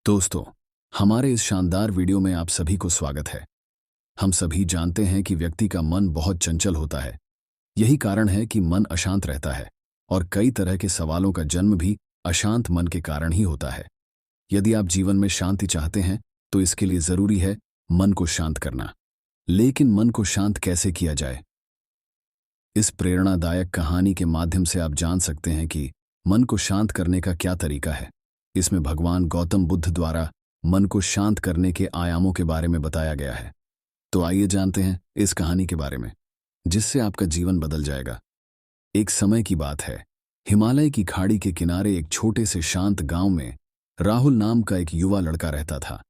दोस्तों, हमारे इस शानदार वीडियो में आप सभी को स्वागत है। हम सभी जानते हैं कि व्यक्ति का मन बहुत चंचल होता है। यही कारण है कि मन अशांत रहता है और कई तरह के सवालों का जन्म भी अशांत मन के कारण ही होता है। यदि आप जीवन में शांति चाहते हैं तो इसके लिए जरूरी है मन को शांत करना। लेकिन मन को शांत कैसे किया जाए? इस प्रेरणादायक कहानी के माध्यम से आप जान सकते हैं कि मन को शांत करने का क्या तरीका है। इसमें भगवान गौतम बुद्ध द्वारा मन को शांत करने के आयामों के बारे में बताया गया है। तो आइए जानते हैं इस कहानी के बारे में, जिससे आपका जीवन बदल जाएगा। एक समय की बात है, हिमालय की खाड़ी के किनारे एक छोटे से शांत गांव में राहुल नाम का एक युवा लड़का रहता था।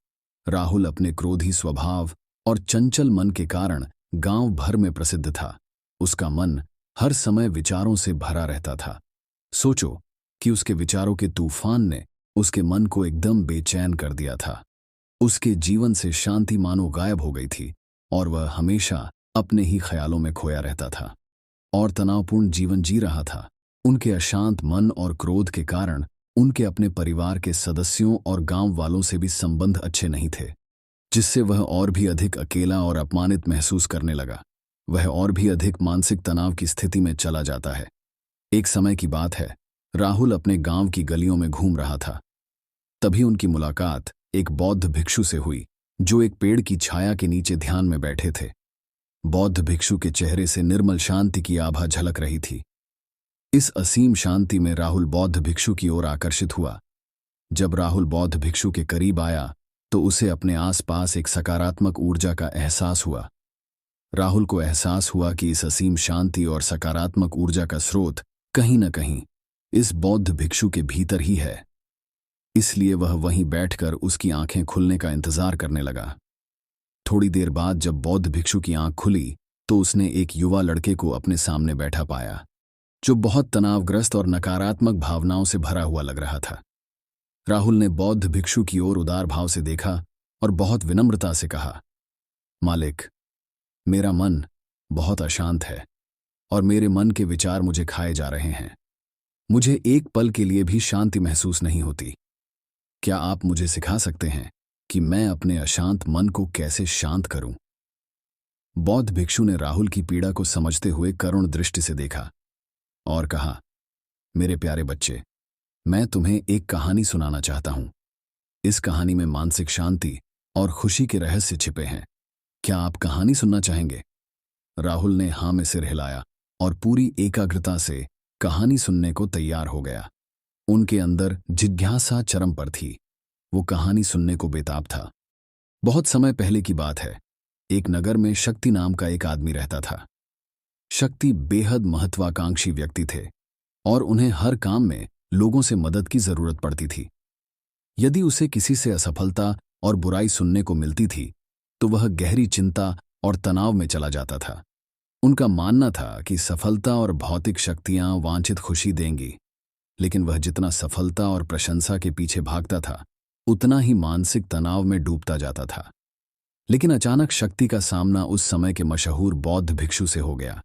राहुल अपने क्रोधी स्वभाव और चंचल मन के कारण गांव भर में प्रसिद्ध था। उसका मन हर समय विचारों से भरा रहता था। सोचो कि उसके विचारों के तूफान ने उसके मन को एकदम बेचैन कर दिया था। उसके जीवन से शांति मानो गायब हो गई थी और वह हमेशा अपने ही ख्यालों में खोया रहता था और तनावपूर्ण जीवन जी रहा था। उनके अशांत मन और क्रोध के कारण उनके अपने परिवार के सदस्यों और गांव वालों से भी संबंध अच्छे नहीं थे, जिससे वह और भी अधिक अकेला और अपमानित महसूस करने लगा। वह और भी अधिक मानसिक तनाव की स्थिति में चला जाता है। एक समय की बात है, राहुल अपने गांव की गलियों में घूम रहा था। तभी उनकी मुलाकात एक बौद्ध भिक्षु से हुई, जो एक पेड़ की छाया के नीचे ध्यान में बैठे थे। बौद्ध भिक्षु के चेहरे से निर्मल शांति की आभा झलक रही थी। इस असीम शांति में राहुल बौद्ध भिक्षु की ओर आकर्षित हुआ। जब राहुल बौद्ध भिक्षु के करीब आया तो उसे अपने आसपास एक सकारात्मक ऊर्जा का एहसास हुआ। राहुल को एहसास हुआ कि इस असीम शांति और सकारात्मक ऊर्जा का स्रोत कहीं न कहीं इस बौद्ध भिक्षु के भीतर ही है। इसलिए वह वहीं बैठकर उसकी आंखें खुलने का इंतजार करने लगा। थोड़ी देर बाद जब बौद्ध भिक्षु की आंख खुली तो उसने एक युवा लड़के को अपने सामने बैठा पाया, जो बहुत तनावग्रस्त और नकारात्मक भावनाओं से भरा हुआ लग रहा था। राहुल ने बौद्ध भिक्षु की ओर उदार भाव से देखा और बहुत विनम्रता से कहा, मालिक, मेरा मन बहुत अशांत है और मेरे मन के विचार मुझे खाए जा रहे हैं। मुझे एक पल के लिए भी शांति महसूस नहीं होती। क्या आप मुझे सिखा सकते हैं कि मैं अपने अशांत मन को कैसे शांत करूं? बौद्ध भिक्षु ने राहुल की पीड़ा को समझते हुए करुण दृष्टि से देखा और कहा, मेरे प्यारे बच्चे, मैं तुम्हें एक कहानी सुनाना चाहता हूं। इस कहानी में मानसिक शांति और खुशी के रहस्य छिपे हैं। क्या आप कहानी सुनना चाहेंगे? राहुल ने हाँ में सिर हिलाया और पूरी एकाग्रता से कहानी सुनने को तैयार हो गया। उनके अंदर जिज्ञासा चरम पर थी। वो कहानी सुनने को बेताब था। बहुत समय पहले की बात है, एक नगर में शक्ति नाम का एक आदमी रहता था। शक्ति बेहद महत्वाकांक्षी व्यक्ति थे और उन्हें हर काम में लोगों से मदद की जरूरत पड़ती थी। यदि उसे किसी से असफलता और बुराई सुनने को मिलती थी तो वह गहरी चिंता और तनाव में चला जाता था। उनका मानना था कि सफलता और भौतिक शक्तियां वांछित खुशी देंगी, लेकिन वह जितना सफलता और प्रशंसा के पीछे भागता था उतना ही मानसिक तनाव में डूबता जाता था। लेकिन अचानक शक्ति का सामना उस समय के मशहूर बौद्ध भिक्षु से हो गया,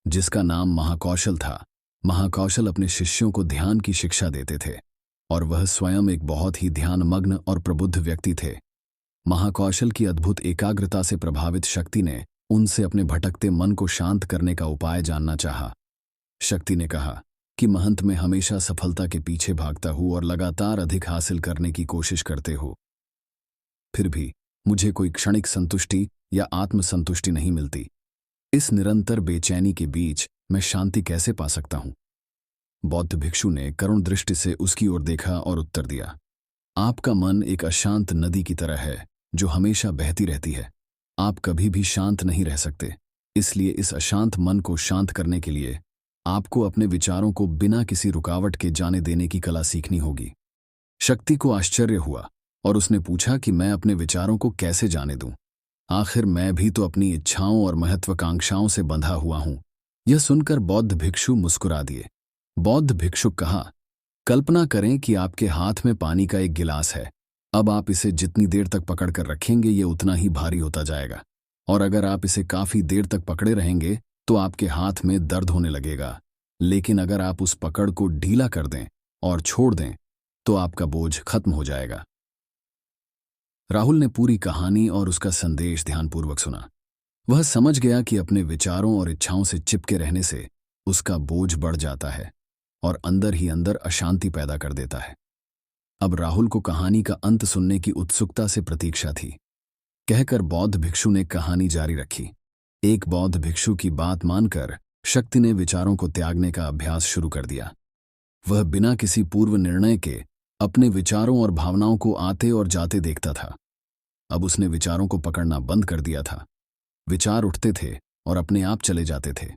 जिसका नाम महाकौशल था। महाकौशल अपने शिष्यों को ध्यान की शिक्षा देते थे और वह स्वयं एक बहुत ही ध्यानमग्न और प्रबुद्ध व्यक्ति थे। महाकौशल की अद्भुत एकाग्रता से प्रभावित शक्ति ने उनसे अपने भटकते मन को शांत करने का उपाय जानना चाहा। शक्ति ने कहा कि महंत मैं हमेशा सफलता के पीछे भागता हूं और लगातार अधिक हासिल करने की कोशिश करते हो, फिर भी मुझे कोई क्षणिक संतुष्टि या आत्मसंतुष्टि नहीं मिलती। इस निरंतर बेचैनी के बीच मैं शांति कैसे पा सकता हूं? बौद्ध भिक्षु ने करुण दृष्टि से उसकी ओर देखा और उत्तर दिया, आपका मन एक अशांत नदी की तरह है जो हमेशा बहती रहती है। आप कभी भी शांत नहीं रह सकते। इसलिए इस अशांत मन को शांत करने के लिए आपको अपने विचारों को बिना किसी रुकावट के जाने देने की कला सीखनी होगी। शक्ति को आश्चर्य हुआ और उसने पूछा कि मैं अपने विचारों को कैसे जाने दूं? आखिर मैं भी तो अपनी इच्छाओं और महत्वाकांक्षाओं से बंधा हुआ हूं। यह सुनकर बौद्ध भिक्षु मुस्कुरा दिए। बौद्ध भिक्षुक कहा, कल्पना करें कि आपके हाथ में पानी का एक गिलास है। अब आप इसे जितनी देर तक पकड़ कर रखेंगे ये उतना ही भारी होता जाएगा, और अगर आप इसे काफी देर तक पकड़े रहेंगे तो आपके हाथ में दर्द होने लगेगा। लेकिन अगर आप उस पकड़ को ढीला कर दें और छोड़ दें तो आपका बोझ खत्म हो जाएगा। राहुल ने पूरी कहानी और उसका संदेश ध्यानपूर्वक सुना। वह समझ गया कि अपने विचारों और इच्छाओं से चिपके रहने से उसका बोझ बढ़ जाता है और अंदर ही अंदर अशांति पैदा कर देता है। अब राहुल को कहानी का अंत सुनने की उत्सुकता से प्रतीक्षा थी। कहकर बौद्ध भिक्षु ने कहानी जारी रखी। एक बौद्ध भिक्षु की बात मानकर शक्ति ने विचारों को त्यागने का अभ्यास शुरू कर दिया। वह बिना किसी पूर्व निर्णय के अपने विचारों और भावनाओं को आते और जाते देखता था। अब उसने विचारों को पकड़ना बंद कर दिया था। विचार उठते थे और अपने आप चले जाते थे।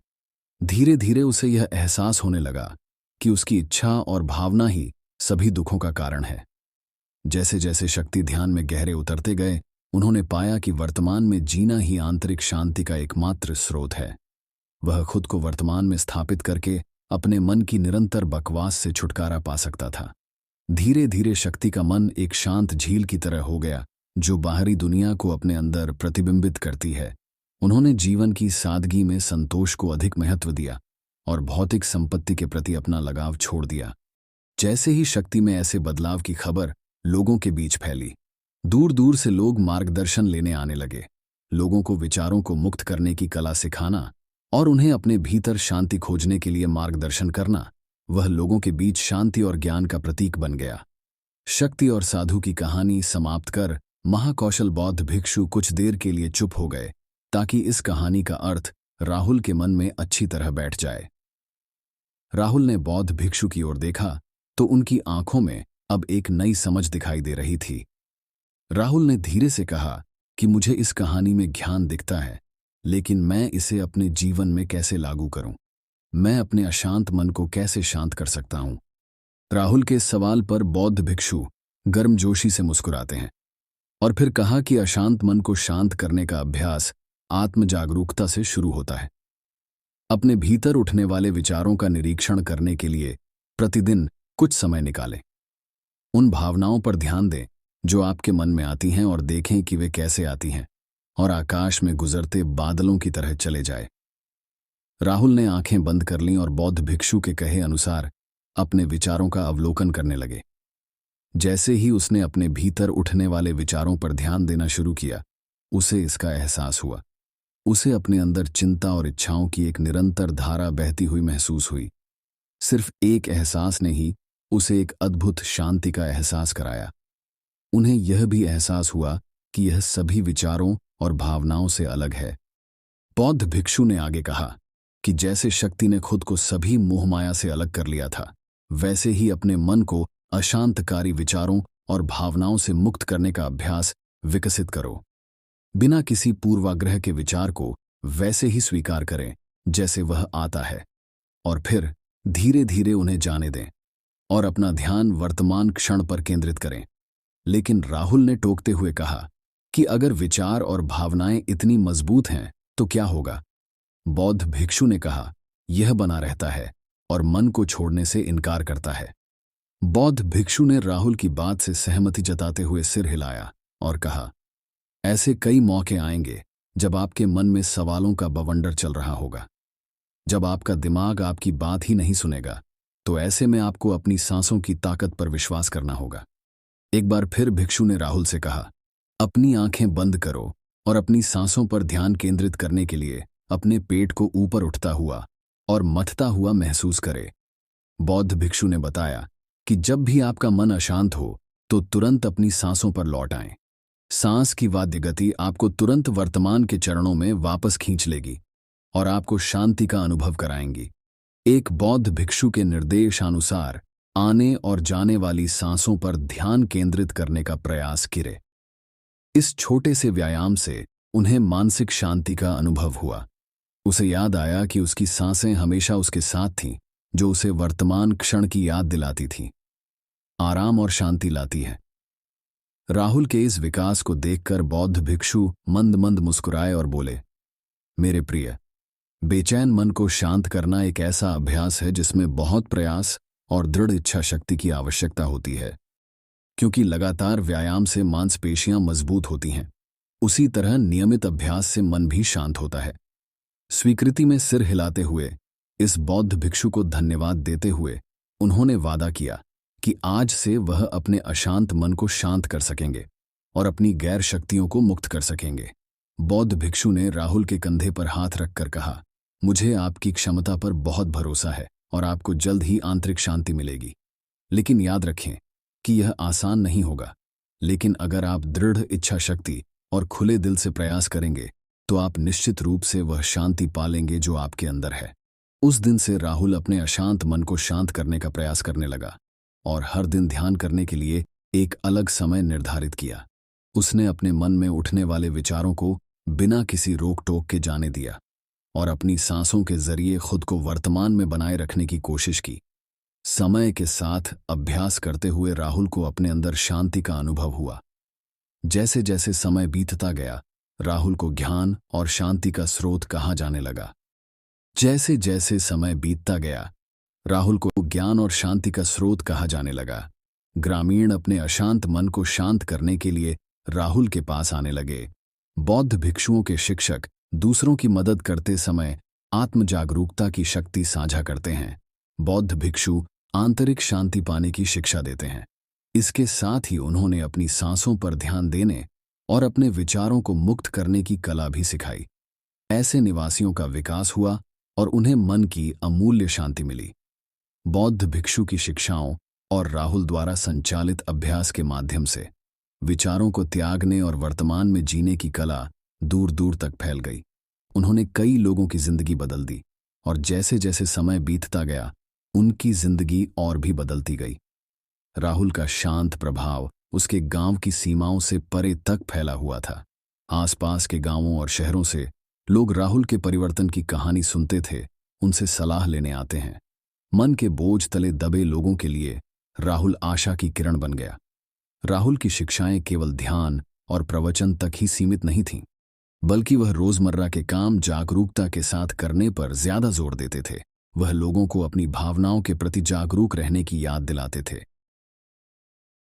धीरे धीरे उसे यह एहसास होने लगा कि उसकी इच्छा और भावना ही सभी दुखों का कारण है। जैसे जैसे शक्ति ध्यान में गहरे उतरते गए, उन्होंने पाया कि वर्तमान में जीना ही आंतरिक शांति का एकमात्र स्रोत है। वह खुद को वर्तमान में स्थापित करके अपने मन की निरंतर बकवास से छुटकारा पा सकता था। धीरे धीरे शक्ति का मन एक शांत झील की तरह हो गया, जो बाहरी दुनिया को अपने अंदर प्रतिबिंबित करती है। उन्होंने जीवन की सादगी में संतोष को अधिक महत्व दिया और भौतिक संपत्ति के प्रति अपना लगाव छोड़ दिया। जैसे ही शक्ति में ऐसे बदलाव की खबर लोगों के बीच फैली, दूर दूर से लोग मार्गदर्शन लेने आने लगे। लोगों को विचारों को मुक्त करने की कला सिखाना और उन्हें अपने भीतर शांति खोजने के लिए मार्गदर्शन करना, वह लोगों के बीच शांति और ज्ञान का प्रतीक बन गया। शक्ति और साधु की कहानी समाप्त कर महाकौशल बौद्ध भिक्षु कुछ देर के लिए चुप हो गए, ताकि इस कहानी का अर्थ राहुल के मन में अच्छी तरह बैठ जाए। राहुल ने बौद्ध भिक्षु की ओर देखा तो उनकी आंखों में अब एक नई समझ दिखाई दे रही थी। राहुल ने धीरे से कहा कि मुझे इस कहानी में ज्ञान दिखता है, लेकिन मैं इसे अपने जीवन में कैसे लागू करूं? मैं अपने अशांत मन को कैसे शांत कर सकता हूं? राहुल के सवाल पर बौद्ध भिक्षु गर्मजोशी से मुस्कुराते हैं और फिर कहा कि अशांत मन को शांत करने का अभ्यास आत्म जागरूकता से शुरू होता है। अपने भीतर उठने वाले विचारों का निरीक्षण करने के लिए प्रतिदिन कुछ समय निकालें। उन भावनाओं पर ध्यान दें जो आपके मन में आती हैं और देखें कि वे कैसे आती हैं और आकाश में गुजरते बादलों की तरह चले जाए। राहुल ने आंखें बंद कर लीं और बौद्ध भिक्षु के कहे अनुसार अपने विचारों का अवलोकन करने लगे। जैसे ही उसने अपने भीतर उठने वाले विचारों पर ध्यान देना शुरू किया, उसे इसका एहसास हुआ। उसे अपने अंदर चिंता और इच्छाओं की एक निरंतर धारा बहती हुई महसूस हुई। सिर्फ एक एहसास ने ही उसे एक अद्भुत शांति का एहसास कराया। उन्हें यह भी एहसास हुआ कि यह सभी विचारों और भावनाओं से अलग है। बौद्ध भिक्षु ने आगे कहा कि जैसे शक्ति ने खुद को सभी मोहमाया से अलग कर लिया था, वैसे ही अपने मन को अशांतकारी विचारों और भावनाओं से मुक्त करने का अभ्यास विकसित करो। बिना किसी पूर्वाग्रह के विचार को वैसे ही स्वीकार करें जैसे वह आता है, और फिर धीरे धीरे उन्हें जाने दें और अपना ध्यान वर्तमान क्षण पर केंद्रित करें। लेकिन राहुल ने टोकते हुए कहा कि अगर विचार और भावनाएं इतनी मजबूत हैं तो क्या होगा? बौद्ध भिक्षु ने कहा, यह बना रहता है और मन को छोड़ने से इनकार करता है। बौद्ध भिक्षु ने राहुल की बात से सहमति जताते हुए सिर हिलाया और कहा, ऐसे कई मौके आएंगे जब आपके मन में सवालों का बवंडर चल रहा होगा। जब आपका दिमाग आपकी बात ही नहीं सुनेगा, तो ऐसे में आपको अपनी सांसों की ताकत पर विश्वास करना होगा। एक बार फिर भिक्षु ने राहुल से कहा, अपनी आंखें बंद करो और अपनी सांसों पर ध्यान केंद्रित करने के लिए अपने पेट को ऊपर उठता हुआ और मथता हुआ महसूस करे। बौद्ध भिक्षु ने बताया कि जब भी आपका मन अशांत हो तो तुरंत अपनी सांसों पर लौट आएं। सांस की वाद्य गति आपको तुरंत वर्तमान के चरणों में वापस खींच लेगी और आपको शांति का अनुभव कराएंगी। एक बौद्ध भिक्षु के निर्देशानुसार आने और जाने वाली सांसों पर ध्यान केंद्रित करने का प्रयास किरे। इस छोटे से व्यायाम से उन्हें मानसिक शांति का अनुभव हुआ। उसे याद आया कि उसकी सांसें हमेशा उसके साथ थीं, जो उसे वर्तमान क्षण की याद दिलाती थीं, आराम और शांति लाती है। राहुल के इस विकास को देखकर बौद्ध भिक्षु मंद मंद मुस्कुराए और बोले, मेरे प्रिय, बेचैन मन को शांत करना एक ऐसा अभ्यास है जिसमें बहुत प्रयास और दृढ़ इच्छा शक्ति की आवश्यकता होती है। क्योंकि लगातार व्यायाम से मांसपेशियां मजबूत होती हैं, उसी तरह नियमित अभ्यास से मन भी शांत होता है। स्वीकृति में सिर हिलाते हुए इस बौद्ध भिक्षु को धन्यवाद देते हुए उन्होंने वादा किया कि आज से वह अपने अशांत मन को शांत कर सकेंगे और अपनी गैर शक्तियों को मुक्त कर सकेंगे। बौद्ध भिक्षु ने राहुल के कंधे पर हाथ रखकर कहा, मुझे आपकी क्षमता पर बहुत भरोसा है और आपको जल्द ही आंतरिक शांति मिलेगी। लेकिन याद रखें कि यह आसान नहीं होगा, लेकिन अगर आप दृढ़ इच्छा शक्ति और खुले दिल से प्रयास करेंगे तो आप निश्चित रूप से वह शांति पालेंगे जो आपके अंदर है। उस दिन से राहुल अपने अशांत मन को शांत करने का प्रयास करने लगा और हर दिन ध्यान करने के लिए एक अलग समय निर्धारित किया। उसने अपने मन में उठने वाले विचारों को बिना किसी रोक टोक के जाने दिया और अपनी सांसों के जरिए खुद को वर्तमान में बनाए रखने की कोशिश की। समय के साथ अभ्यास करते हुए राहुल को अपने अंदर शांति का अनुभव हुआ। जैसे जैसे समय बीतता गया, राहुल को ज्ञान और शांति का स्रोत कहा जाने लगा। जैसे जैसे समय बीतता गया, राहुल को ज्ञान और शांति का स्रोत कहा जाने लगा। ग्रामीण अपने अशांत मन को शांत करने के लिए राहुल के पास आने लगे। बौद्ध भिक्षुओं के शिक्षक दूसरों की मदद करते समय आत्म जागरूकता की शक्ति साझा करते हैं। बौद्ध भिक्षु आंतरिक शांति पाने की शिक्षा देते हैं। इसके साथ ही उन्होंने अपनी सांसों पर ध्यान देने और अपने विचारों को मुक्त करने की कला भी सिखाई। ऐसे निवासियों का विकास हुआ और उन्हें मन की अमूल्य शांति मिली। बौद्ध भिक्षु की शिक्षाओं और राहुल द्वारा संचालित अभ्यास के माध्यम से विचारों को त्यागने और वर्तमान में जीने की कला दूर दूर तक फैल गई। उन्होंने कई लोगों की जिंदगी बदल दी और जैसे जैसे समय बीतता गया, उनकी जिंदगी और भी बदलती गई। राहुल का शांत प्रभाव उसके गांव की सीमाओं से परे तक फैला हुआ था। आसपास के गांवों और शहरों से लोग राहुल के परिवर्तन की कहानी सुनते थे, उनसे सलाह लेने आते हैं। मन के बोझ तले दबे लोगों के लिए राहुल आशा की किरण बन गया। राहुल की शिक्षाएं केवल ध्यान और प्रवचन तक ही सीमित नहीं थीं, बल्कि वह रोजमर्रा के काम जागरूकता के साथ करने पर ज्यादा जोर देते थे। वह लोगों को अपनी भावनाओं के प्रति जागरूक रहने की याद दिलाते थे।